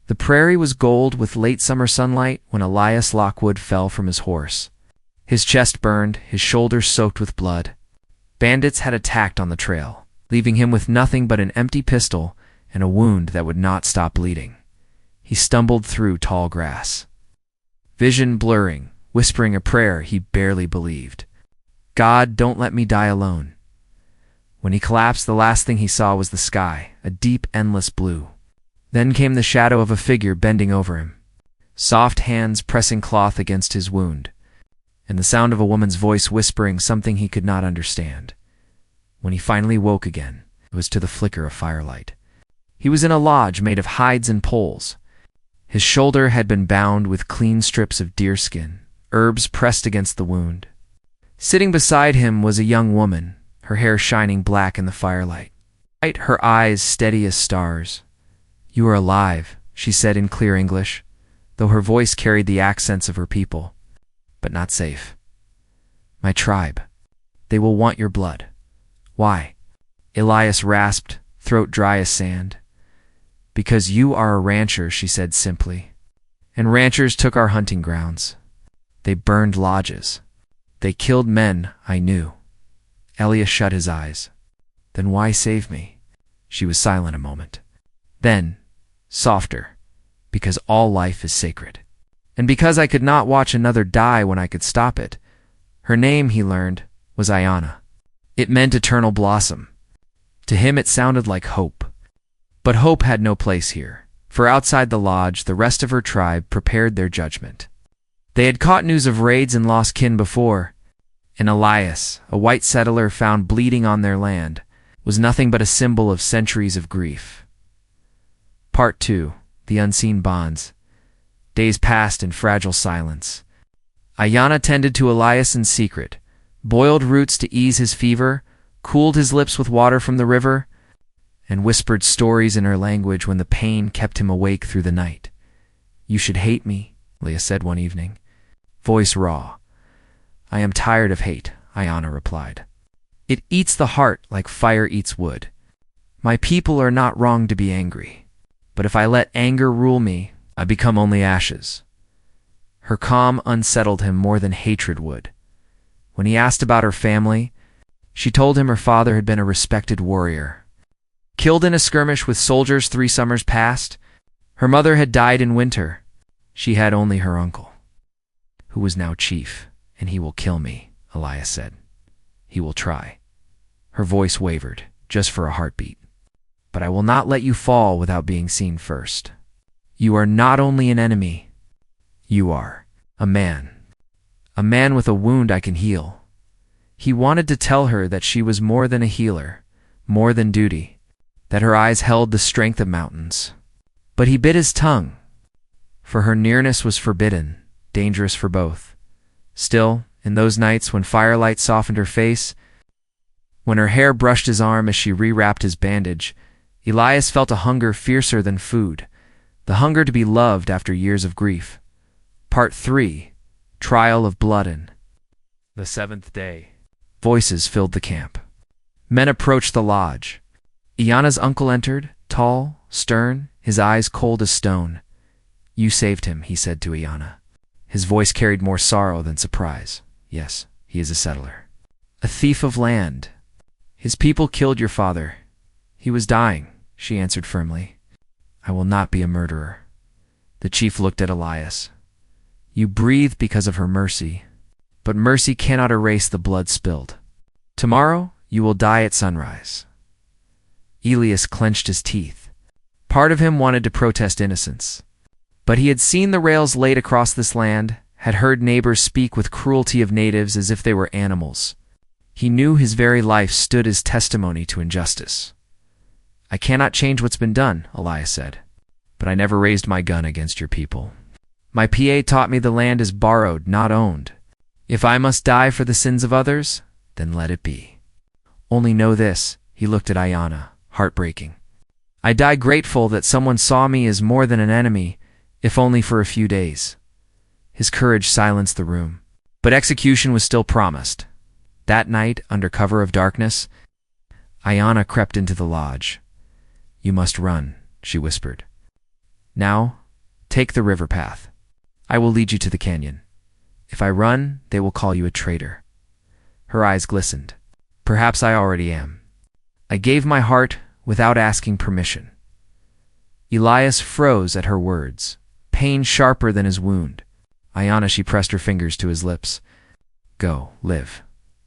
The prairie was gold with late summer sunlight when Elias Lockwood fell from his horse. His chest burned, his shoulders soaked with blood. Bandits had attacked on the trail, leaving him with nothing but an empty pistol and a wound that would not stop bleeding. He stumbled through tall grass, vision blurring, whispering a prayer he barely believed. God, don't let me die alone. When he collapsed, the last thing he saw was the sky, a deep, endless blue. Then came the shadow of a figure bending over him, soft hands pressing cloth against his wound, and the sound of a woman's voice whispering something he could not understand. When he finally woke again, it was to the flicker of firelight. He was in a lodge made of hides and poles. His shoulder had been bound with clean strips of deerskin, herbs pressed against the wound. Sitting beside him was a young woman, her hair shining black in the firelight, her eyes steady as stars. "You are alive," she said in clear English, though her voice carried the accents of her people. "But not safe. My tribe. They will want your blood." "Why?" Elias rasped, throat dry as sand. "Because you are a rancher," she said simply. "And ranchers took our hunting grounds. They burned lodges. They killed men I knew." Elias shut his eyes. "Then why save me?" She was silent a moment. Then, softer, "Because all life is sacred. And because I could not watch another die when I could stop it." Her name, he learned, was Ayana. It meant eternal blossom. To him it sounded like hope. But hope had no place here, for outside the lodge the rest of her tribe prepared their judgment. They had caught news of raids and lost kin before, and Elias, a white settler found bleeding on their land, was nothing but a symbol of centuries of grief. Part 2. The Unseen Bonds. Days passed in fragile silence. Ayana tended to Elias in secret, boiled roots to ease his fever, cooled his lips with water from the river, and whispered stories in her language when the pain kept him awake through the night. "You should hate me," Leah said one evening, voice raw. "I am tired of hate," Ayana replied. "It eats the heart like fire eats wood. My people are not wrong to be angry, but if I let anger rule me, I become only ashes." Her calm unsettled him more than hatred would. When he asked about her family, she told him her father had been a respected warrior, killed in a skirmish with soldiers 3 summers past. Her mother had died in winter. She had only her uncle, who was now chief, and he will kill me, Elias said. He will try. Her voice wavered, just for a heartbeat. But I will not let you fall without being seen first. You are not only an enemy, you are a man with a wound I can heal. He wanted to tell her that she was more than a healer, more than duty, that her eyes held the strength of mountains. But he bit his tongue, for her nearness was forbidden, dangerous for both. Still, in those nights when firelight softened her face, when her hair brushed his arm as she rewrapped his bandage, Elias felt a hunger fiercer than food, the hunger to be loved after years of grief. Part 3. Trial of Bloodin. The 7th day. Voices filled the camp. Men approached the lodge. Ayana's uncle entered, tall, stern, his eyes cold as stone. "You saved him," he said to Ayana. His voice carried more sorrow than surprise. "Yes, he is a settler. A thief of land. His people killed your father. He was dying," she answered firmly. "I will not be a murderer." The chief looked at Elias. "You breathe because of her mercy, but mercy cannot erase the blood spilled. Tomorrow you will die at sunrise." Elias clenched his teeth. Part of him wanted to protest innocence, but he had seen the rails laid across this land, had heard neighbors speak with cruelty of natives as if they were animals. He knew his very life stood as testimony to injustice. "I cannot change what's been done," Elias said, "but I never raised my gun against your people. My PA taught me the land is borrowed, not owned. If I must die for the sins of others, then let it be. Only know this," he looked at Ayana, heartbreaking. "I die grateful that someone saw me as more than an enemy, if only for a few days." His courage silenced the room, but execution was still promised. That night, under cover of darkness, Ayana crept into the lodge. "You must run," she whispered. Now, take the river path. I will lead you to the canyon. If I run, they will call you a traitor." Her eyes glistened. "Perhaps I already am. I gave my heart without asking permission." Elias froze at her words, pain sharper than his wound. Ayana, she pressed her fingers to his lips. "Go, live.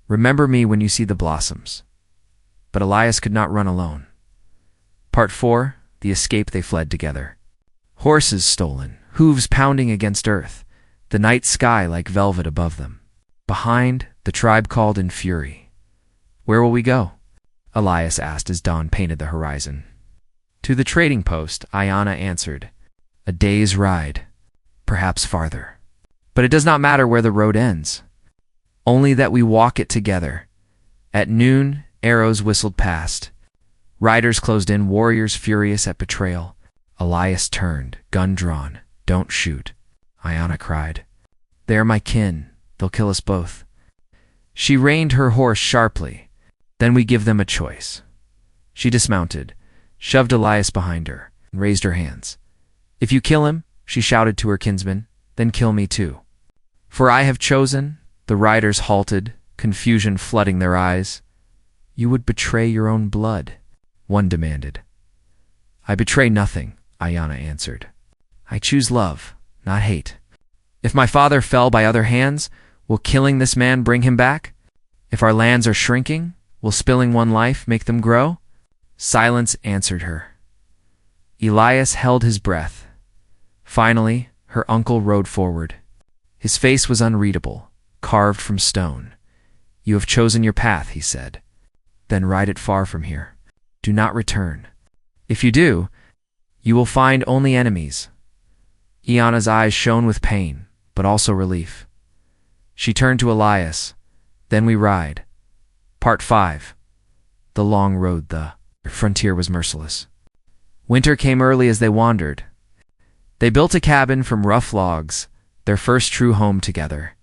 Remember me when you see the blossoms." But Elias could not run alone. Part 4. The escape. They fled together. Horses stolen, hooves pounding against earth, the night sky like velvet above them. Behind, the tribe called in fury. "Where will we go?" Elias asked as dawn painted the horizon. "To the trading post," Ayana answered. "A day's ride, perhaps farther. But it does not matter where the road ends, only that we walk it together." At noon, arrows whistled past. Riders closed in, warriors furious at betrayal. Elias turned, gun drawn. "Don't shoot," Ayana cried. "They are my kin. They'll kill us both." She reined her horse sharply. "Then we give them a choice." She dismounted, shoved Elias behind her, and raised her hands. "If you kill him," she shouted to her kinsman, "then kill me too. For I have chosen." The riders halted, confusion flooding their eyes. "You would betray your own blood," one demanded. "I betray nothing," Ayana answered. "I choose love, not hate. If my father fell by other hands, will killing this man bring him back? If our lands are shrinking, will spilling one life make them grow?" Silence answered her. Elias held his breath. Finally, her uncle rode forward. His face was unreadable, carved from stone. "You have chosen your path," he said. "Then ride it far from here. Do not return. If you do, you will find only enemies." Iana's eyes shone with pain, but also relief. She turned to Elias. "Then we ride." Part 5. The long road. The frontier was merciless. Winter came early as they wandered. They built a cabin from rough logs, their first true home together.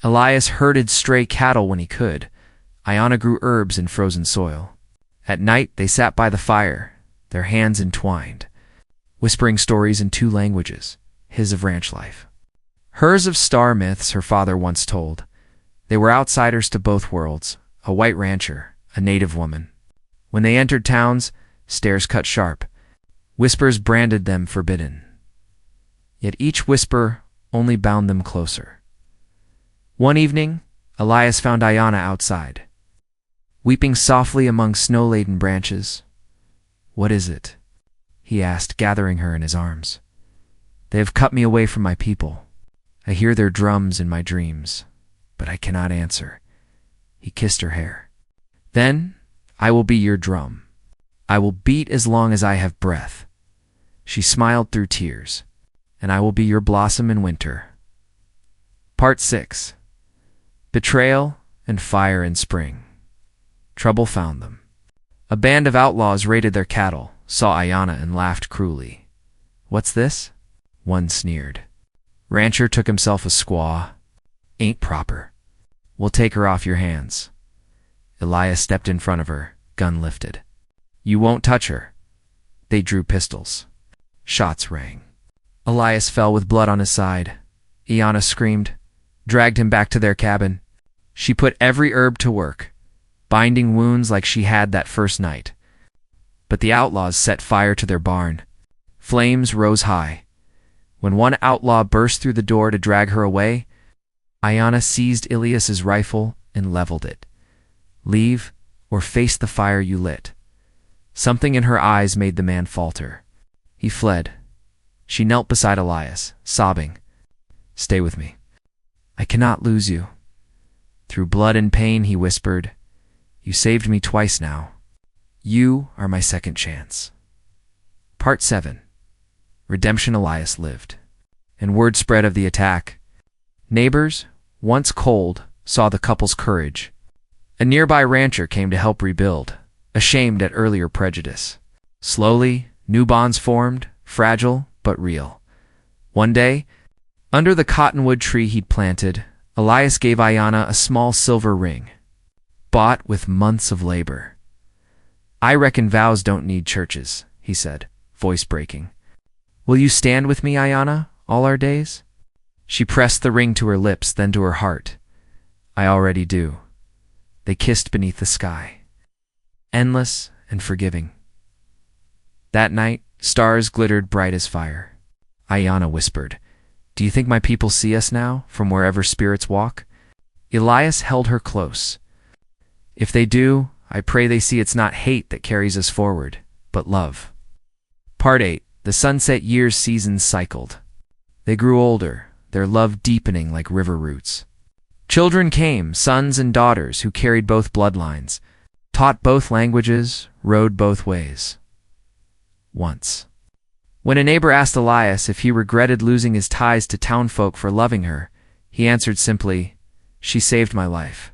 Elias herded stray cattle when he could. Ayana grew herbs in frozen soil. At night they sat by the fire, their hands entwined, whispering stories in 2 languages, his of ranch life, hers of star myths her father once told. They were outsiders to both worlds, a white rancher, a native woman. When they entered towns, stares cut sharp, whispers branded them forbidden. Yet each whisper only bound them closer. One evening, Elias found Ayana outside, weeping softly among snow-laden branches. "What is it?" he asked, gathering her in his arms. "They have cut me away from my people. I hear their drums in my dreams, but I cannot answer." He kissed her hair. "Then I will be your drum. I will beat as long as I have breath." She smiled through tears. "And I will be your blossom in winter." Part 6. Betrayal and fire in spring. Trouble found them. A band of outlaws raided their cattle, saw Ayana and laughed cruelly. "What's this?" one sneered. Rancher took himself a squaw. "Ain't proper. We'll take her off your hands." Elias stepped in front of her, gun lifted. "You won't touch her." They drew pistols. Shots rang. Elias fell with blood on his side. Ayana screamed, dragged him back to their cabin. She put every herb to work, binding wounds like she had that first night. But the outlaws set fire to their barn. Flames rose high. When one outlaw burst through the door to drag her away, Ayana seized Elias's rifle and leveled it. "Leave or face the fire you lit." Something in her eyes made the man falter. He fled. She knelt beside Elias, sobbing. "Stay with me. I cannot lose you." Through blood and pain, he whispered, "You saved me twice now. You are my second chance." Part 7. Redemption. Elias lived, and word spread of the attack. Neighbors, once cold, saw the couple's courage. A nearby rancher came to help rebuild, ashamed at earlier prejudice. Slowly, new bonds formed, fragile but real. One day, under the cottonwood tree he'd planted, Elias gave Ayana a small silver ring, bought with months of labor. "I reckon vows don't need churches," he said, voice breaking. Will you stand with me, Ayana, all our days? She pressed the ring to her lips, then to her heart. I already do. They kissed beneath the sky, endless and forgiving. That night, stars glittered bright as fire. Ayana whispered, "Do you think my people see us now, from wherever spirits walk?" Elias held her close. "If they do, I pray they see it's not hate that carries us forward, but love." Part 8. The sunset years' seasons cycled. They grew older, their love deepening like river roots. Children came, sons and daughters who carried both bloodlines, taught both languages, rode both ways. Once, when a neighbor asked Elias if he regretted losing his ties to townfolk for loving her, he answered simply, "She saved my life.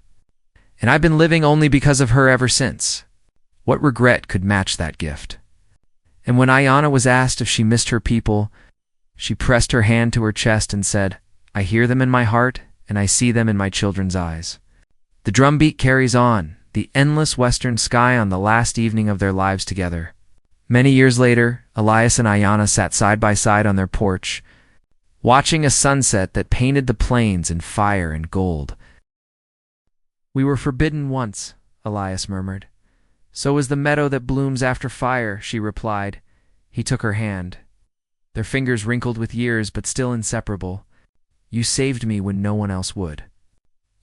And I've been living only because of her ever since." What regret could match that gift? And when Ayana was asked if she missed her people, she pressed her hand to her chest and said, "I hear them in my heart, and I see them in my children's eyes." The drumbeat carries on, the endless western sky on the last evening of their lives together. Many years later, Elias and Ayana sat side by side on their porch, watching a sunset that painted the plains in fire and gold. "We were forbidden once," Elias murmured. "So is the meadow that blooms after fire," she replied. He took her hand. Their fingers wrinkled with years, but still inseparable. "You saved me when no one else would.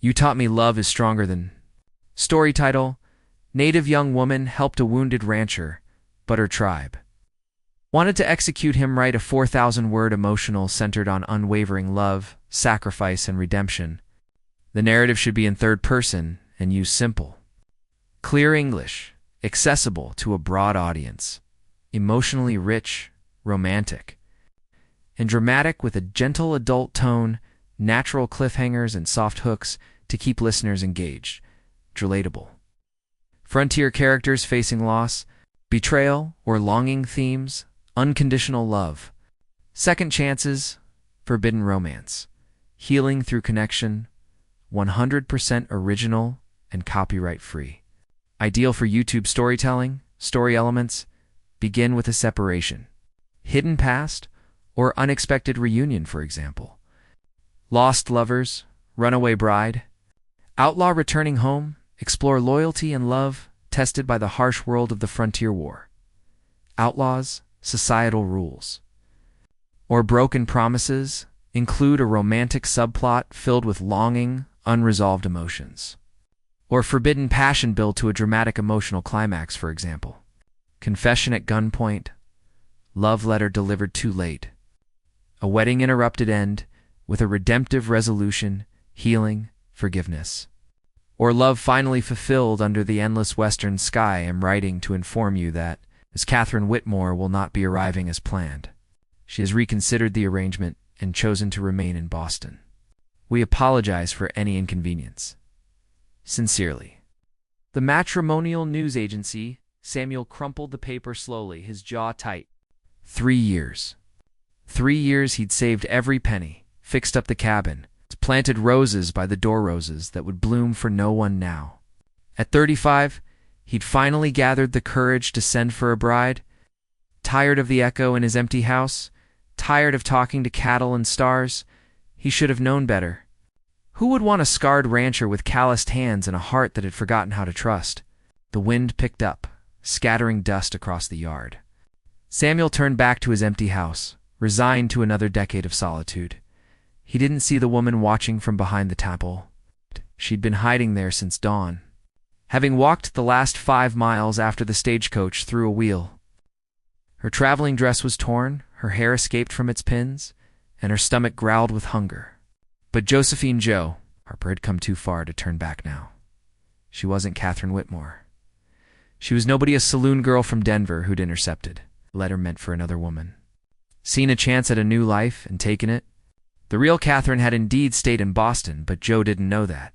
You taught me love is stronger than..." Story title: Native young woman helped a wounded rancher, but her tribe wanted to execute him. Write a 4,000-word emotional centered on unwavering love, sacrifice, and redemption. The narrative should be in third person and use simple, clear English, accessible to a broad audience, emotionally rich, romantic, and dramatic with a gentle adult tone, natural cliffhangers and soft hooks to keep listeners engaged. Relatable. Frontier characters facing loss, betrayal or longing themes, unconditional love, second chances, forbidden romance, healing through connection, 100% original and copyright free. Ideal for YouTube storytelling. Story elements: begin with a separation, hidden past, or unexpected reunion, for example. Lost lovers, runaway bride, outlaw returning home, explore loyalty and love tested by the harsh world of the frontier war. Outlaws, societal rules. Or broken promises, include a romantic subplot filled with longing, unresolved emotions. Or forbidden passion build to a dramatic emotional climax, for example. Confession at gunpoint, love letter delivered too late. A wedding interrupted end with a redemptive resolution, healing, forgiveness. Or love finally fulfilled under the endless western sky. I'm writing to inform you that Miss Catherine Whitmore will not be arriving as planned. She has reconsidered the arrangement and chosen to remain in Boston. We apologize for any inconvenience. Sincerely. The Matrimonial News Agency. Samuel crumpled the paper slowly, his jaw tight. 3 years. 3 years he'd saved every penny, fixed up the cabin, planted roses by the door roses that would bloom for no one now. At 35, he'd finally gathered the courage to send for a bride. Tired of the echo in his empty house, tired of talking to cattle and stars, he should have known better. Who would want a scarred rancher with calloused hands and a heart that had forgotten how to trust? The wind picked up, scattering dust across the yard. Samuel turned back to his empty house, resigned to another decade of solitude. He didn't see the woman watching from behind the table. She'd been hiding there since dawn, having walked the last 5 miles after the stagecoach threw a wheel. Her traveling dress was torn, her hair escaped from its pins, and her stomach growled with hunger. But Josephine Joe, Harper had come too far to turn back now. She wasn't Catherine Whitmore. She was nobody, a saloon girl from Denver who'd intercepted a letter meant for another woman. Seen a chance at a new life and taken it. The real Catherine had indeed stayed in Boston, but Joe didn't know that.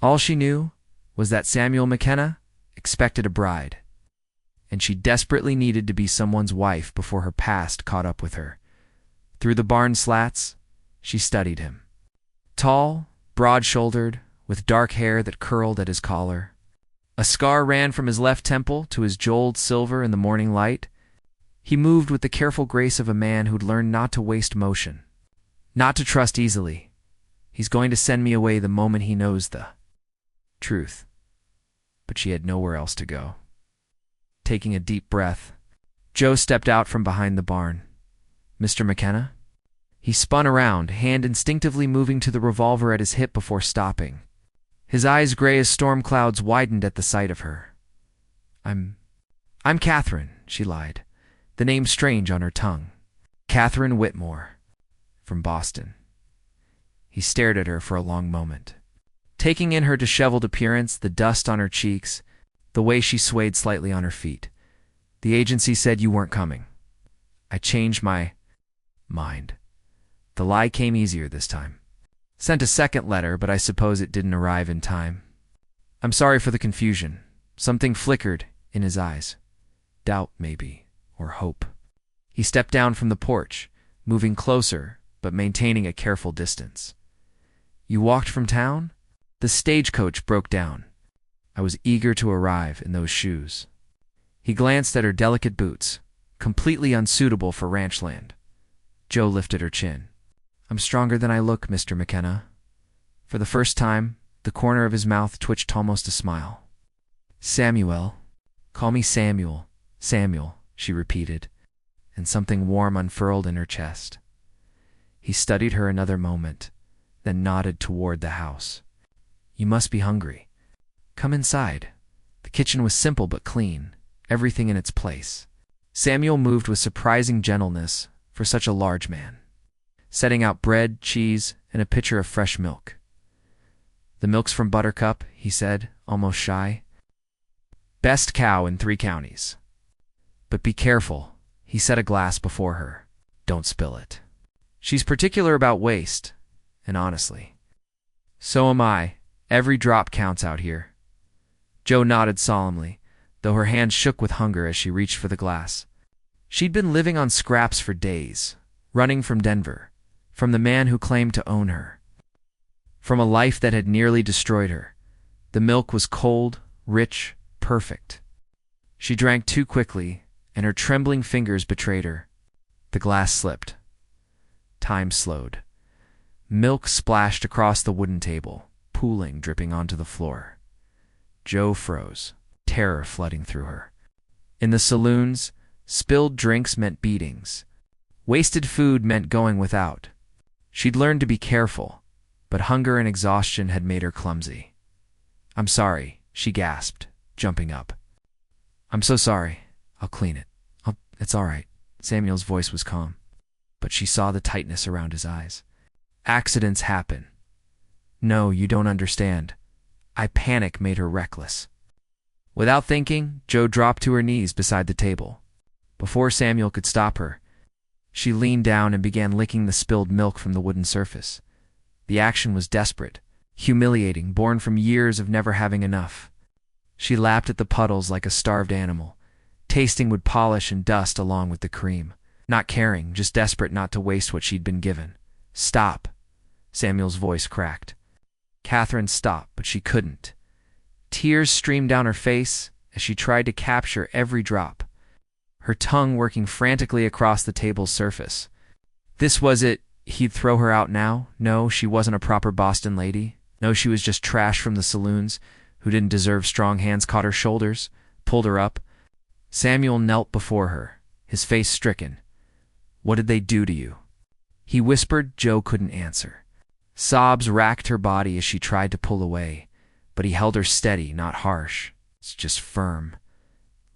All she knew was that Samuel McKenna expected a bride, and she desperately needed to be someone's wife before her past caught up with her. Through the barn slats, she studied him. Tall, broad-shouldered, with dark hair that curled at his collar. A scar ran from his left temple to his jeweled silver in the morning light. He moved with the careful grace of a man who'd learned not to waste motion, not to trust easily. He's going to send me away the moment he knows the truth. But she had nowhere else to go. Taking a deep breath, Joe stepped out from behind the barn. "Mr. McKenna?" He spun around, hand instinctively moving to the revolver at his hip before stopping. His eyes gray as storm clouds widened at the sight of her. I'm Catherine," she lied, the name strange on her tongue. "Catherine Whitmore, from Boston." He stared at her for a long moment, taking in her disheveled appearance, the dust on her cheeks, the way she swayed slightly on her feet. "The agency said you weren't coming. I changed my mind." The lie came easier this time. "Sent a second letter, but I suppose it didn't arrive in time. I'm sorry for the confusion." Something flickered in his eyes. Doubt, maybe, or hope. He stepped down from the porch, moving closer, but maintaining a careful distance. "You walked from town?" "The stagecoach broke down. I was eager to arrive in those shoes." He glanced at her delicate boots, completely unsuitable for ranch land. Joe lifted her chin. "I'm stronger than I look, Mr. McKenna." For the first time, the corner of his mouth twitched almost a smile. "Samuel. Call me Samuel. Samuel," she repeated, and something warm unfurled in her chest. He studied her another moment, then nodded toward the house. "You must be hungry. Come inside." The kitchen was simple but clean, everything in its place. Samuel moved with surprising gentleness for such a large man, setting out bread, cheese, and a pitcher of fresh milk. "The milk's from Buttercup," he said, almost shy. "Best cow in 3 counties. But be careful." He set a glass before her. "Don't spill it. She's particular about waste, and honestly, so am I. Every drop counts out here." Joe nodded solemnly, though her hand shook with hunger as she reached for the glass. She'd been living on scraps for days, running from Denver, from the man who claimed to own her, from a life that had nearly destroyed her. The milk was cold, rich, perfect. She drank too quickly, and her trembling fingers betrayed her. The glass slipped. Time slowed. Milk splashed across the wooden table, pooling, dripping onto the floor. Joe froze, terror flooding through her. In the saloons, spilled drinks meant beatings. Wasted food meant going without. She'd learned to be careful, but hunger and exhaustion had made her clumsy. "I'm sorry," she gasped, jumping up. "I'm so sorry. I'll clean it. It's all right." Samuel's voice was calm, but she saw the tightness around his eyes. "Accidents happen." "No, you don't understand." Panic made her reckless. Without thinking, Joe dropped to her knees beside the table. Before Samuel could stop her, she leaned down and began licking the spilled milk from the wooden surface. The action was desperate, humiliating, born from years of never having enough. She lapped at the puddles like a starved animal, tasting wood polish and dust along with the cream, not caring, just desperate not to waste what she'd been given. "Stop." Samuel's voice cracked. Catherine stopped, but she couldn't. Tears streamed down her face as she tried to capture every drop, her tongue working frantically across the table's surface. This was it. He'd throw her out now? No, she wasn't a proper Boston lady. No, she was just trash from the saloons, who didn't deserve strong hands caught her shoulders, pulled her up. Samuel knelt before her, his face stricken. "What did they do to you?" He whispered. Joe couldn't answer. Sobs racked her body as she tried to pull away, but he held her steady, not harsh. It's just firm.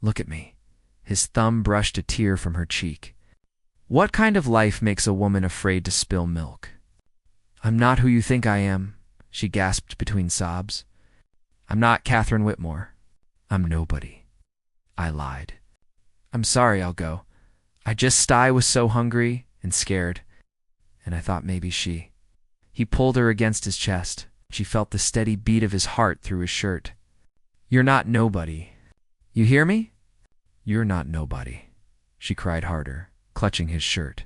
"Look at me." His thumb brushed a tear from her cheek. "What kind of life makes a woman afraid to spill milk?" "I'm not who you think I am," she gasped between sobs. "I'm not Catherine Whitmore. I'm nobody." I lied. "I'm sorry, I'll go. I was so hungry and scared, and I thought maybe she..." He pulled her against his chest. She felt the steady beat of his heart through his shirt. "You're not nobody. You hear me?" "You're not nobody," she cried harder, clutching his shirt.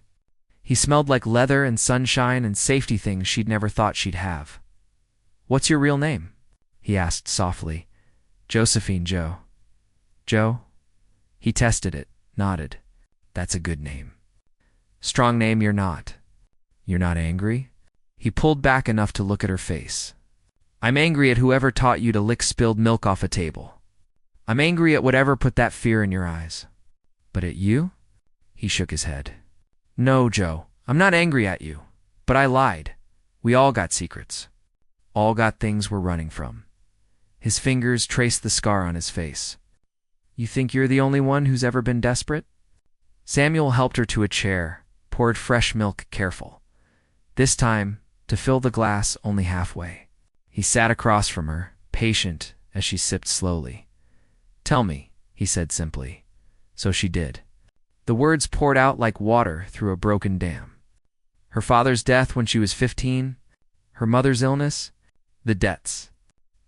He smelled like leather and sunshine and safety things she'd never thought she'd have. "What's your real name?" he asked softly. "Josephine. Joe." "Joe?" He tested it, nodded. That's a good name. Strong name you're not. You're not angry? He pulled back enough to look at her face. I'm angry at whoever taught you to lick spilled milk off a table. I'm angry at whatever put that fear in your eyes. But at you? He shook his head. No, Joe, I'm not angry at you. But I lied. We all got secrets. All got things we're running from. His fingers traced the scar on his face. You think you're the only one who's ever been desperate? Samuel helped her to a chair, poured fresh milk careful. This time, to fill the glass only halfway. He sat across from her, patient as she sipped slowly. Tell me, he said simply. So she did. The words poured out like water through a broken dam. Her father's death when she was 15, her mother's illness, the debts.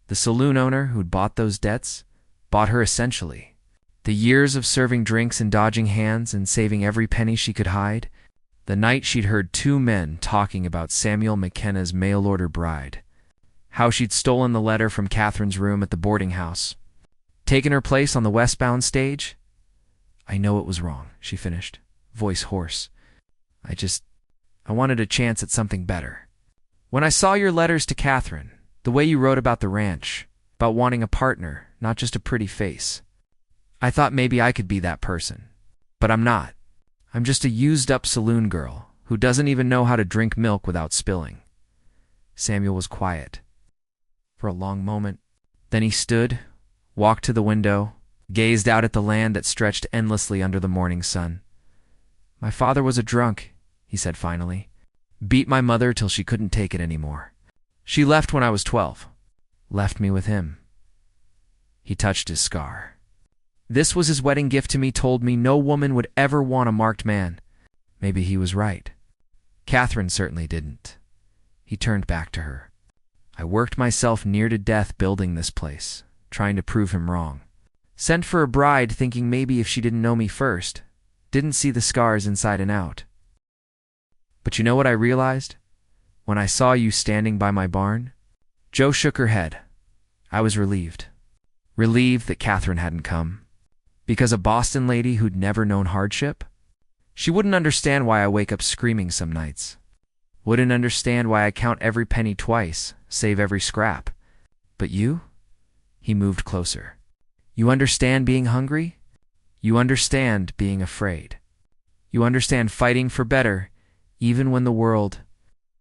The saloon owner who'd bought those debts bought her essentially. The years of serving drinks and dodging hands and saving every penny she could hide. The night she'd heard two men talking about Samuel McKenna's mail-order bride. How she'd stolen the letter from Catherine's room at the boarding house. Taken her place on the westbound stage. I know it was wrong, she finished, voice hoarse. I wanted a chance at something better. When I saw your letters to Catherine, the way you wrote about the ranch, about wanting a partner, not just a pretty face, I thought maybe I could be that person. But I'm not. I'm just a used-up saloon girl who doesn't even know how to drink milk without spilling. Samuel was quiet for a long moment. Then he stood, walked to the window, gazed out at the land that stretched endlessly under the morning sun. My father was a drunk, he said finally. Beat my mother till she couldn't take it anymore. She left when I was 12. Left me with him. He touched his scar. This was his wedding gift to me, told me no woman would ever want a marked man. Maybe he was right. Catherine certainly didn't. He turned back to her. I worked myself near to death building this place, trying to prove him wrong. Sent for a bride thinking maybe if she didn't know me first, didn't see the scars inside and out. But you know what I realized? When I saw you standing by my barn? Jo shook her head. I was relieved. Relieved that Catherine hadn't come. Because a Boston lady who'd never known hardship? She wouldn't understand why I wake up screaming some nights. Wouldn't understand why I count every penny twice, save every scrap. But you? He moved closer. You understand being hungry? You understand being afraid. You understand fighting for better, even when the world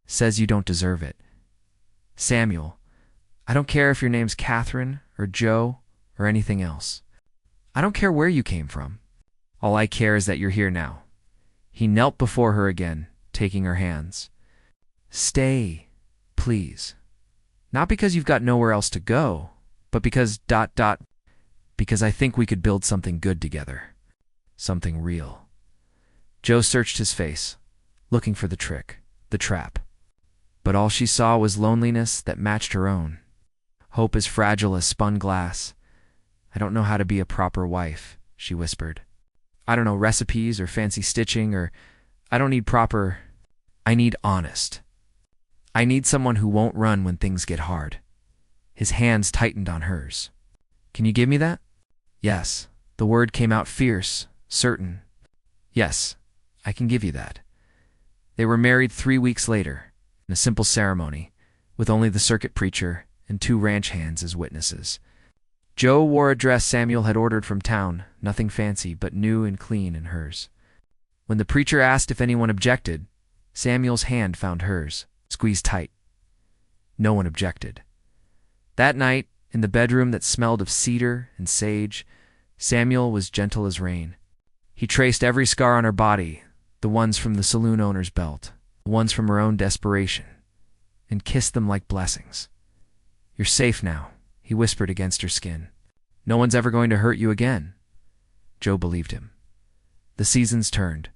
says you don't deserve it. Samuel, I don't care if your name's Catherine or Joe or anything else. I don't care where you came from. All I care is that you're here now. He knelt before her again, taking her hands. Stay, please. Not because you've got nowhere else to go, but because ... because I think we could build something good together. Something real. Jo searched his face, looking for the trick, the trap. But all she saw was loneliness that matched her own. Hope as fragile as spun glass. I don't know how to be a proper wife, she whispered. I don't know recipes or fancy stitching or I don't need proper... I need honest. I need someone who won't run when things get hard. His hands tightened on hers. Can you give me that? Yes. The word came out fierce, certain. Yes, I can give you that. They were married 3 weeks later, in a simple ceremony, with only the circuit preacher and 2 ranch hands as witnesses. Jo wore a dress Samuel had ordered from town, nothing fancy, but new and clean in hers. When the preacher asked if anyone objected, Samuel's hand found hers, squeezed tight. No one objected. That night, in the bedroom that smelled of cedar and sage, Samuel was gentle as rain. He traced every scar on her body, the ones from the saloon owner's belt, the ones from her own desperation, and kissed them like blessings. You're safe now, he whispered against her skin. No one's ever going to hurt you again. Jo believed him. The seasons turned.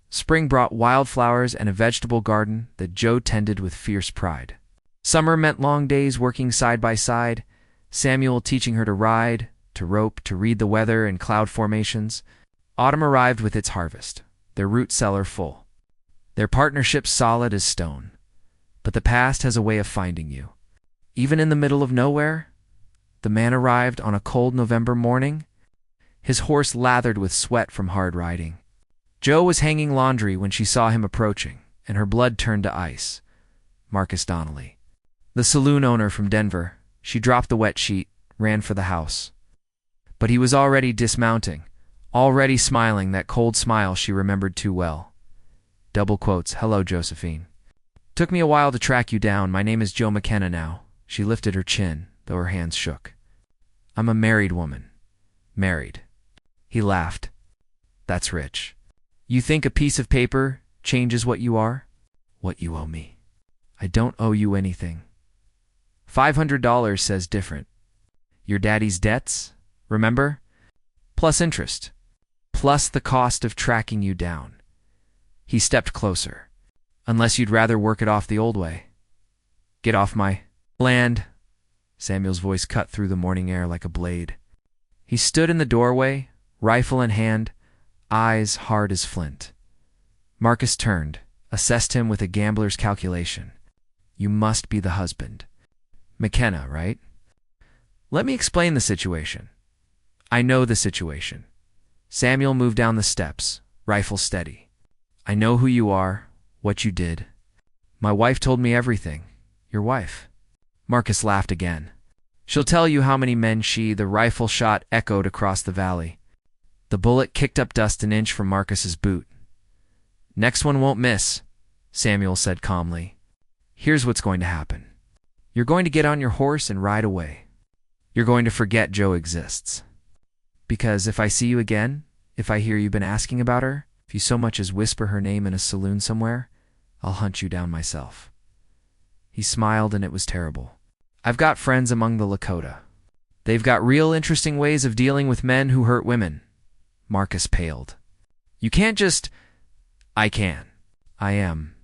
Spring brought wildflowers and a vegetable garden that Jo tended with fierce pride. Summer meant long days working side by side, Samuel teaching her to ride, to rope, to read the weather and cloud formations. Autumn arrived with its harvest, their root cellar full, their partnership solid as stone. But the past has a way of finding you. Even in the middle of nowhere, the man arrived on a cold November morning, his horse lathered with sweat from hard riding. Joe was hanging laundry when she saw him approaching, and her blood turned to ice. Marcus Donnelly, the saloon owner from Denver. She dropped the wet sheet, ran for the house. But he was already dismounting, already smiling that cold smile she remembered too well. Double quotes, "Hello, Josephine. Took me a while to track you down. My name is Joe McKenna now." She lifted her chin, though her hands shook. "I'm a married woman. Married." He laughed. "That's rich. You think a piece of paper changes what you are?" "What you owe me." "I don't owe you anything. $500 says different. Your daddy's debts, remember? Plus interest. Plus the cost of tracking you down." He stepped closer. "Unless you'd rather work it off the old way." "Get off my land." Samuel's voice cut through the morning air like a blade. He stood in the doorway, rifle in hand, eyes hard as flint. Marcus turned, assessed him with a gambler's calculation. "You must be the husband. McKenna, right? Let me explain the situation." "I know the situation." Samuel moved down the steps, rifle steady. "I know who you are, what you did. My wife told me everything. Your wife." Marcus laughed again. "She'll tell you how many men the rifle shot echoed across the valley. The bullet kicked up dust an inch from Marcus's boot. "Next one won't miss," Samuel said calmly. "Here's what's going to happen. You're going to get on your horse and ride away. You're going to forget Joe exists. Because if I see you again, if I hear you've been asking about her, if you so much as whisper her name in a saloon somewhere, I'll hunt you down myself." He smiled, and it was terrible. "I've got friends among the Lakota. They've got real interesting ways of dealing with men who hurt women." Marcus paled. "You can't just—" "I can. I am."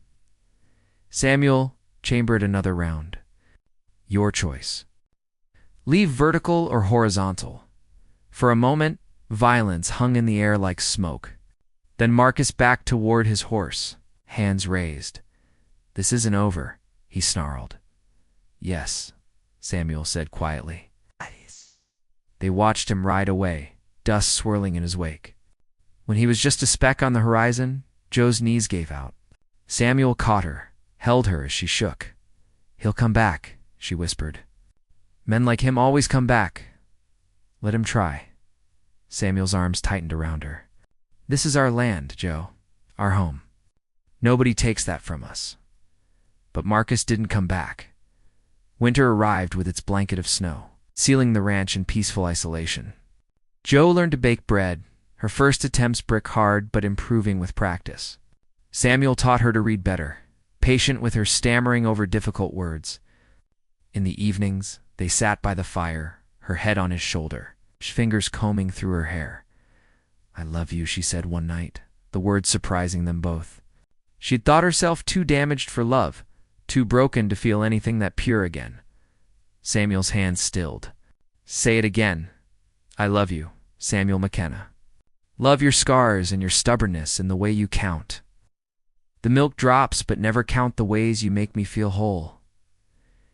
Samuel chambered another round. "Your choice. Leave vertical or horizontal." For a moment, violence hung in the air like smoke. Then Marcus backed toward his horse, hands raised. "This isn't over," he snarled. "Yes," Samuel said quietly. They watched him ride away, dust swirling in his wake. When he was just a speck on the horizon, Joe's knees gave out. Samuel caught her, held her as she shook. "He'll come back," she whispered. "Men like him always come back. Let him try." Samuel's arms tightened around her. "This is our land, Joe. Our home. Nobody takes that from us." But Marcus didn't come back. Winter arrived with its blanket of snow, sealing the ranch in peaceful isolation. Joe learned to bake bread, her first attempts brick hard but improving with practice. Samuel taught her to read better, patient with her stammering over difficult words. In the evenings, they sat by the fire, her head on his shoulder, his fingers combing through her hair. "I love you," she said one night, the words surprising them both. She'd thought herself too damaged for love, too broken to feel anything that pure again. Samuel's hands stilled. "Say it again. I love you, Samuel McKenna. Love your scars and your stubbornness and the way you count. The milk drops, but never count the ways you make me feel whole."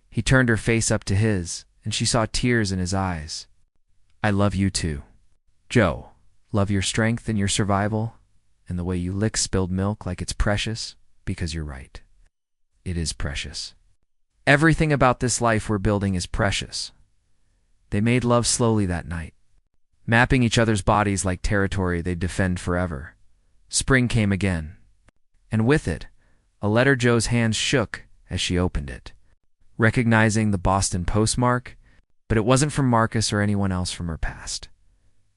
He turned her face up to his, and she saw tears in his eyes. "I love you too, Joe. Love your strength and your survival, and the way you lick spilled milk like it's precious, because you're right. It is precious. Everything about this life we're building is precious." They made love slowly that night, mapping each other's bodies like territory they'd defend forever. Spring came again, and with it, a letter Joe's hands shook as she opened it, recognizing the Boston postmark, but it wasn't from Marcus or anyone else from her past.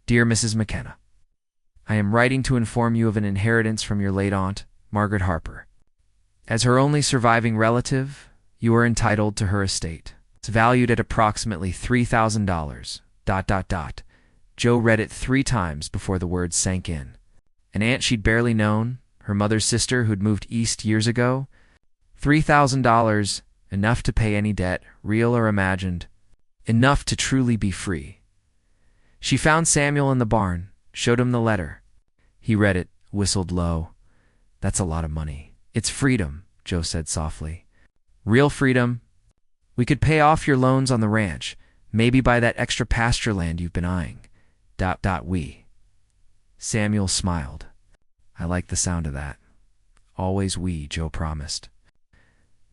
"Dear Mrs. McKenna, I am writing to inform you of an inheritance from your late aunt, Margaret Harper. As her only surviving relative, you are entitled to her estate. It's valued at approximately $3,000. Joe read it 3 times before the words sank in. An aunt she'd barely known, her mother's sister who'd moved east years ago. $3,000, enough to pay any debt, real or imagined. Enough to truly be free. She found Samuel in the barn, showed him the letter. He read it, whistled low. "That's a lot of money." "It's freedom," Joe said softly. "Real freedom. We could pay off your loans on the ranch, maybe buy that extra pasture land you've been eyeing. We." Samuel smiled. I like the sound of that. Always we, Joe promised.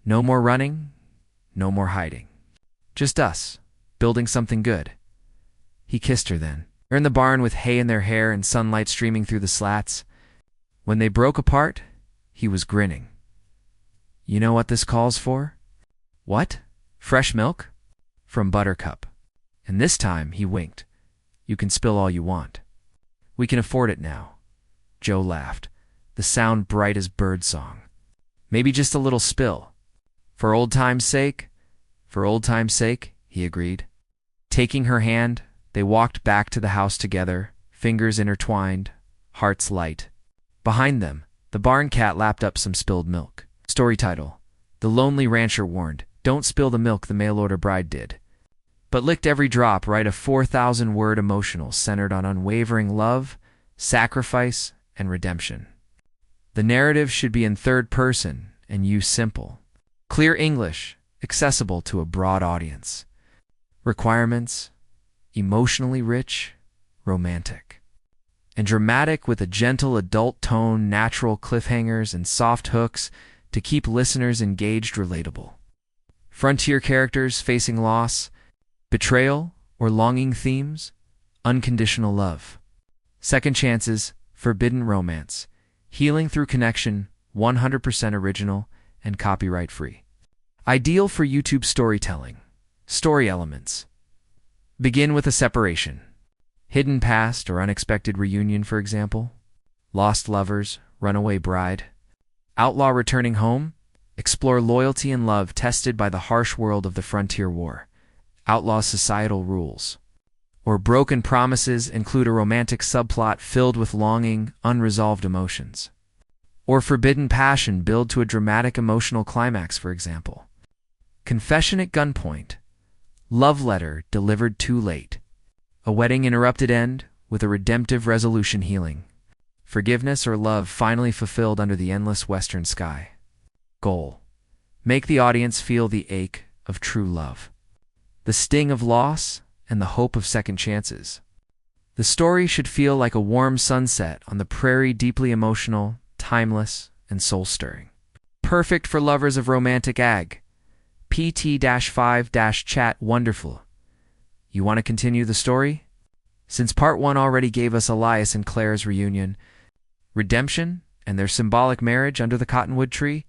No more running, no more hiding. Just us, building something good. He kissed her then. They're in the barn with hay in their hair and sunlight streaming through the slats. When they broke apart, he was grinning. You know what this calls for? What? Fresh milk? From Buttercup. And this time, he winked. You can spill all you want. We can afford it now. Joe laughed, the sound bright as birdsong. Maybe just a little spill. For old time's sake? For old time's sake, he agreed. Taking her hand, they walked back to the house together, fingers intertwined, hearts light. Behind them, the barn cat lapped up some spilled milk. Story title: The Lonely Rancher warned, don't spill the milk the mail-order bride did. But licked every drop, write a 4,000-word emotional centered on unwavering love, sacrifice, and redemption. The narrative should be in third person and use simple, clear English, accessible to a broad audience. Requirements: emotionally rich, romantic, and dramatic with a gentle adult tone, natural cliffhangers, and soft hooks to keep listeners engaged, relatable. Frontier characters facing loss, betrayal, or longing themes, unconditional love. Second chances, forbidden romance, healing through connection, 100% original, and copyright-free. Ideal for YouTube storytelling. Story elements. Begin with a separation. Hidden past or unexpected reunion, for example. Lost lovers, runaway bride. Outlaw returning home. Explore loyalty and love tested by the harsh world of the frontier war. Outlaw societal rules. Or broken promises include a romantic subplot filled with longing, unresolved emotions. Or forbidden passion build to a dramatic emotional climax, for example. Confession at gunpoint. Love letter delivered too late. A wedding interrupted end with a redemptive resolution healing. Forgiveness or love finally fulfilled under the endless western sky. Goal: make the audience feel the ache of true love, the sting of loss, and the hope of second chances. The story should feel like a warm sunset on the prairie, deeply emotional, timeless, and soul-stirring. Perfect for lovers of romantic ag. PT-5-chat wonderful. You want to continue the story? Since part 1 already gave us Elias and Clara's reunion, redemption, and their symbolic marriage under the cottonwood tree,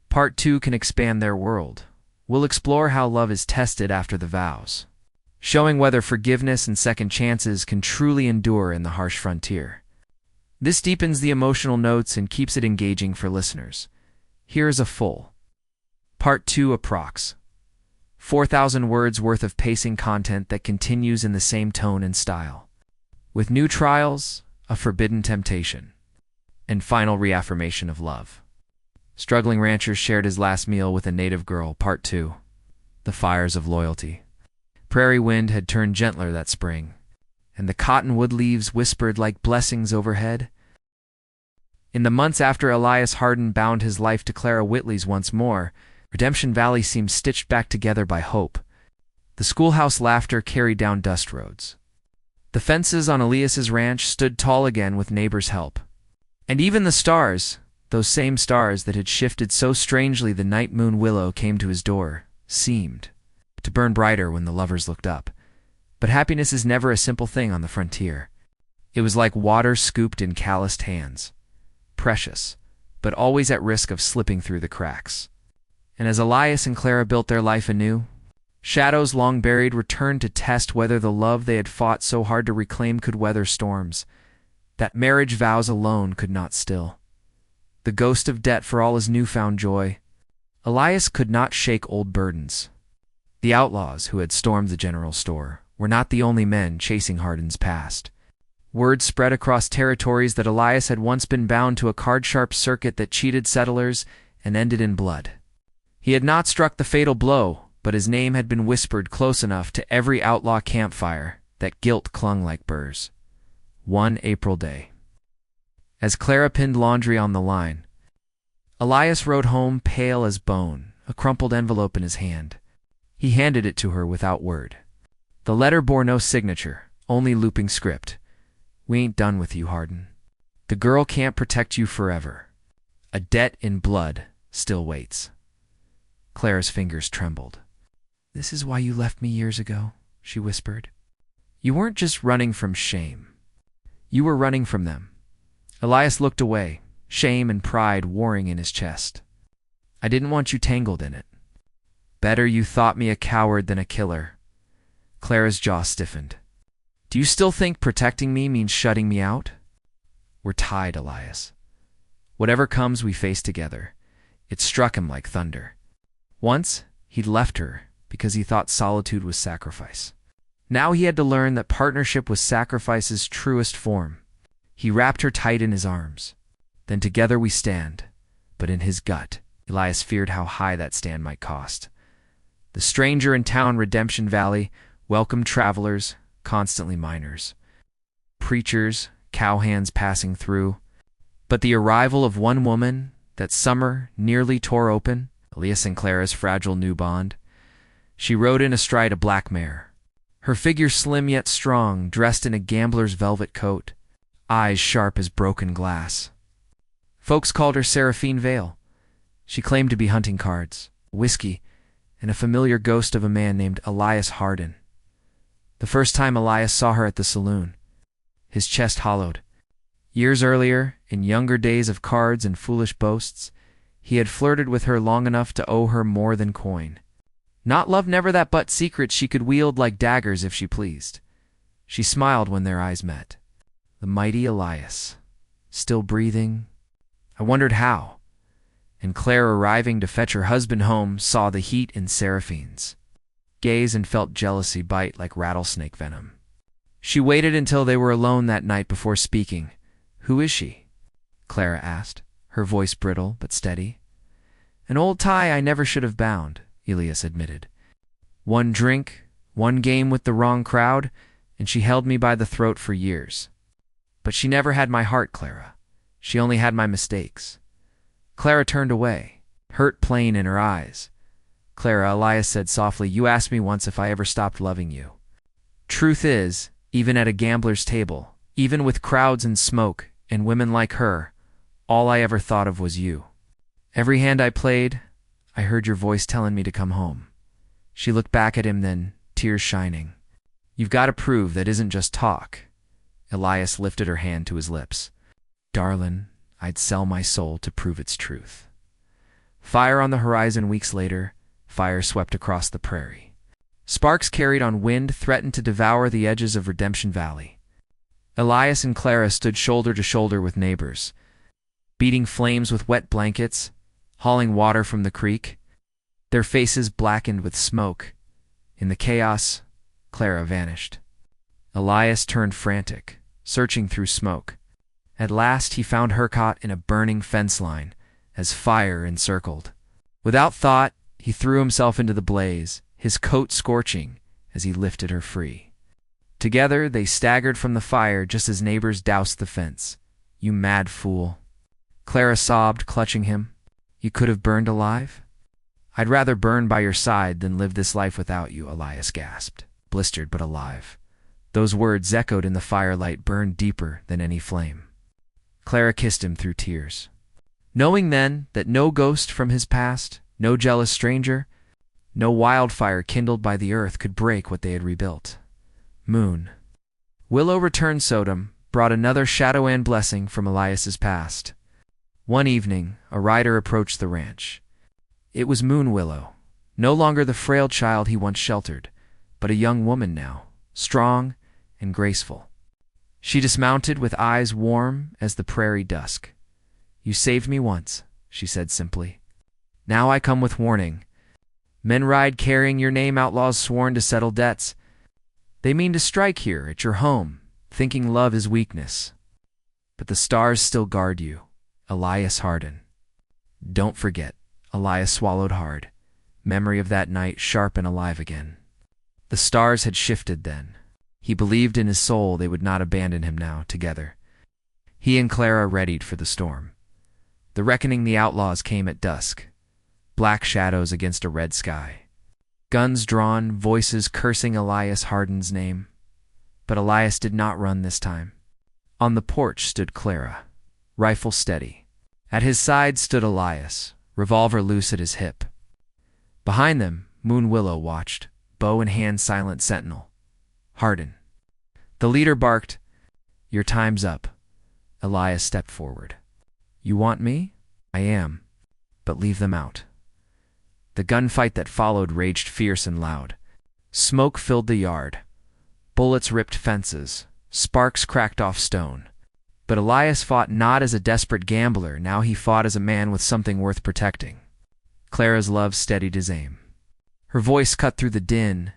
part 2 can expand their world. We'll explore how love is tested after the vows, showing whether forgiveness and second chances can truly endure in the harsh frontier. This deepens the emotional notes and keeps it engaging for listeners. Here is a full Part 2 approx. 4,000 words worth of pacing content that continues in the same tone and style. With new trials, a forbidden temptation, and final reaffirmation of love. Struggling rancher shared his last meal with a native girl, Part 2. The fires of loyalty. Prairie wind had turned gentler that spring, and the cottonwood leaves whispered like blessings overhead. In the months after Elias Hardin bound his life to Clara Whitley's once more, Redemption Valley seemed stitched back together by hope. The schoolhouse laughter carried down dust roads. The fences on Elias's ranch stood tall again with neighbors' help. And even the stars, those same stars that had shifted so strangely the night moon willow came to his door, seemed to burn brighter when the lovers looked up. But happiness is never a simple thing on the frontier. It was like water scooped in calloused hands. Precious, but always at risk of slipping through the cracks. And as Elias and Clara built their life anew, shadows long buried returned to test whether the love they had fought so hard to reclaim could weather storms that marriage vows alone could not still. The ghost of debt for all his newfound joy, Elias could not shake old burdens. The outlaws who had stormed the general store were not the only men chasing Hardin's past. Word spread across territories that Elias had once been bound to a card-sharp circuit that cheated settlers and ended in blood. He had not struck the fatal blow, but his name had been whispered close enough to every outlaw campfire that guilt clung like burrs. One April day. As Clara pinned laundry on the line, Elias rode home pale as bone, a crumpled envelope in his hand. He handed it to her without word. The letter bore no signature, only looping script. We ain't done with you, Hardin. The girl can't protect you forever. A debt in blood still waits. Clara's fingers trembled. "This is why you left me years ago," she whispered. "You weren't just running from shame. You were running from them." Elias looked away, shame and pride warring in his chest. "I didn't want you tangled in it." "Better you thought me a coward than a killer." Clara's jaw stiffened. "Do you still think protecting me means shutting me out?" "We're tied, Elias. Whatever comes, we face together." It struck him like thunder. Once, he'd left her because he thought solitude was sacrifice. Now he had to learn that partnership was sacrifice's truest form. He wrapped her tight in his arms. "Then together we stand." But in his gut, Elias feared how high that stand might cost. The stranger in town, Redemption Valley, welcomed travelers, constantly miners. Preachers, cowhands passing through. But the arrival of one woman, that summer, nearly tore open Elias and Clara's fragile new bond. She rode in astride a black mare. Her figure slim yet strong, dressed in a gambler's velvet coat, eyes sharp as broken glass. Folks called her Seraphine Vale. She claimed to be hunting cards, whiskey, and a familiar ghost of a man named Elias Hardin. The first time Elias saw her at the saloon, his chest hollowed. Years earlier, in younger days of cards and foolish boasts, he had flirted with her long enough to owe her more than coin. Not love, never that, but secrets she could wield like daggers if she pleased. She smiled when their eyes met. The mighty Elias, still breathing. I wondered how. And Claire, arriving to fetch her husband home, saw the heat in Seraphine's gaze and felt jealousy bite like rattlesnake venom. She waited until they were alone that night before speaking. "Who is she?" Clara asked, her voice brittle but steady. "An old tie I never should have bound," Elias admitted. "One drink, one game with the wrong crowd, and she held me by the throat for years. But she never had my heart, Clara. She only had my mistakes." Clara turned away, hurt plain in her eyes. "Clara," Elias said softly, "you asked me once if I ever stopped loving you. Truth is, even at a gambler's table, even with crowds and smoke and women like her, all I ever thought of was you. Every hand I played, I heard your voice telling me to come home." She looked back at him then, tears shining. "You've got to prove that isn't just talk." Elias lifted her hand to his lips. "Darlin', I'd sell my soul to prove its truth." Fire on the horizon. Weeks later, fire swept across the prairie. Sparks carried on wind threatened to devour the edges of Redemption Valley. Elias and Clara stood shoulder to shoulder with neighbors, beating flames with wet blankets, hauling water from the creek, their faces blackened with smoke. In the chaos, Clara vanished. Elias turned frantic, searching through smoke. At last he found her caught in a burning fence line, as fire encircled. Without thought, he threw himself into the blaze, his coat scorching as he lifted her free. Together they staggered from the fire just as neighbors doused the fence. "You mad fool." Clara sobbed, clutching him. "You could have burned alive?" "I'd rather burn by your side than live this life without you," Elias gasped, blistered but alive. Those words echoed in the firelight, burned deeper than any flame. Clara kissed him through tears, knowing then that no ghost from his past, no jealous stranger, no wildfire kindled by the earth could break what they had rebuilt. Moon. Willow returned Sodom, brought another shadow and blessing from Elias's past. One evening, a rider approached the ranch. It was Moon Willow, no longer the frail child he once sheltered, but a young woman now, strong and graceful. She dismounted with eyes warm as the prairie dusk. "You saved me once," she said simply. "Now I come with warning. Men ride carrying your name, outlaws sworn to settle debts. They mean to strike here at your home, thinking love is weakness. But the stars still guard you, Elias Hardin. Don't forget." Elias swallowed hard, memory of that night sharp and alive again. The stars had shifted then. He believed in his soul they would not abandon him now, together. He and Clara readied for the storm. The reckoning the outlaws came at dusk, black shadows against a red sky. Guns drawn, voices cursing Elias Hardin's name. But Elias did not run this time. On the porch stood Clara, rifle steady. At his side stood Elias, revolver loose at his hip. Behind them, Moon Willow watched, bow in hand, silent sentinel. Harden. The leader barked, "Your time's up." Elias stepped forward. "You want me?" "I am. But leave them out." The gunfight that followed raged fierce and loud. Smoke filled the yard. Bullets ripped fences. Sparks cracked off stone. But Elias fought not as a desperate gambler, now he fought as a man with something worth protecting. Clara's love steadied his aim. Her voice cut through the din,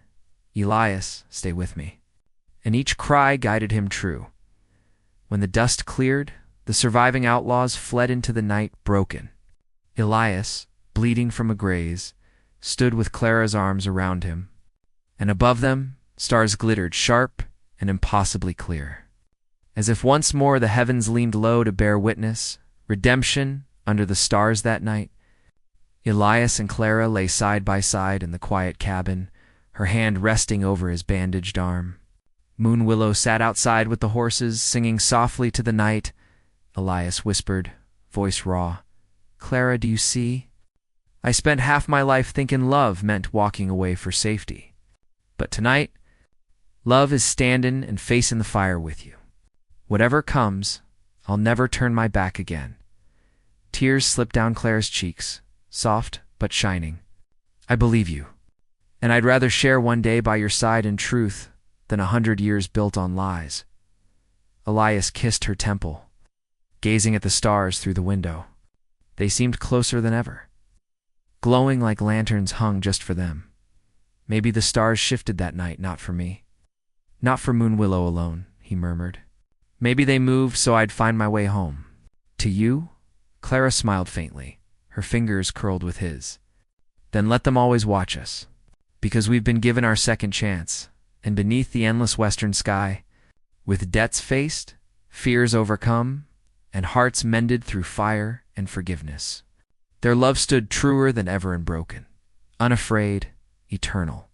"Elias, stay with me." And each cry guided him true. When the dust cleared, the surviving outlaws fled into the night broken. Elias, bleeding from a graze, stood with Clara's arms around him, and above them stars glittered sharp and impossibly clear. As if once more the heavens leaned low to bear witness, redemption under the stars that night. Elias and Clara lay side by side in the quiet cabin, her hand resting over his bandaged arm. Moon Willow sat outside with the horses, singing softly to the night. Elias whispered, voice raw, "Clara, do you see? I spent half my life thinking love meant walking away for safety. But tonight, love is standing and facing the fire with you. Whatever comes, I'll never turn my back again." Tears slipped down Clara's cheeks, soft but shining. "I believe you, and I'd rather share one day by your side in truth than 100 years built on lies." Elias kissed her temple, gazing at the stars through the window. They seemed closer than ever, glowing like lanterns hung just for them. Maybe the stars shifted that night, not for me. "Not for Moon Willow alone," he murmured. "Maybe they moved so I'd find my way home." "To you?" Clara smiled faintly, her fingers curled with his. "Then let them always watch us, because we've been given our second chance, and beneath the endless western sky, with debts faced, fears overcome, and hearts mended through fire and forgiveness, their love stood truer than ever and broken, unafraid, eternal."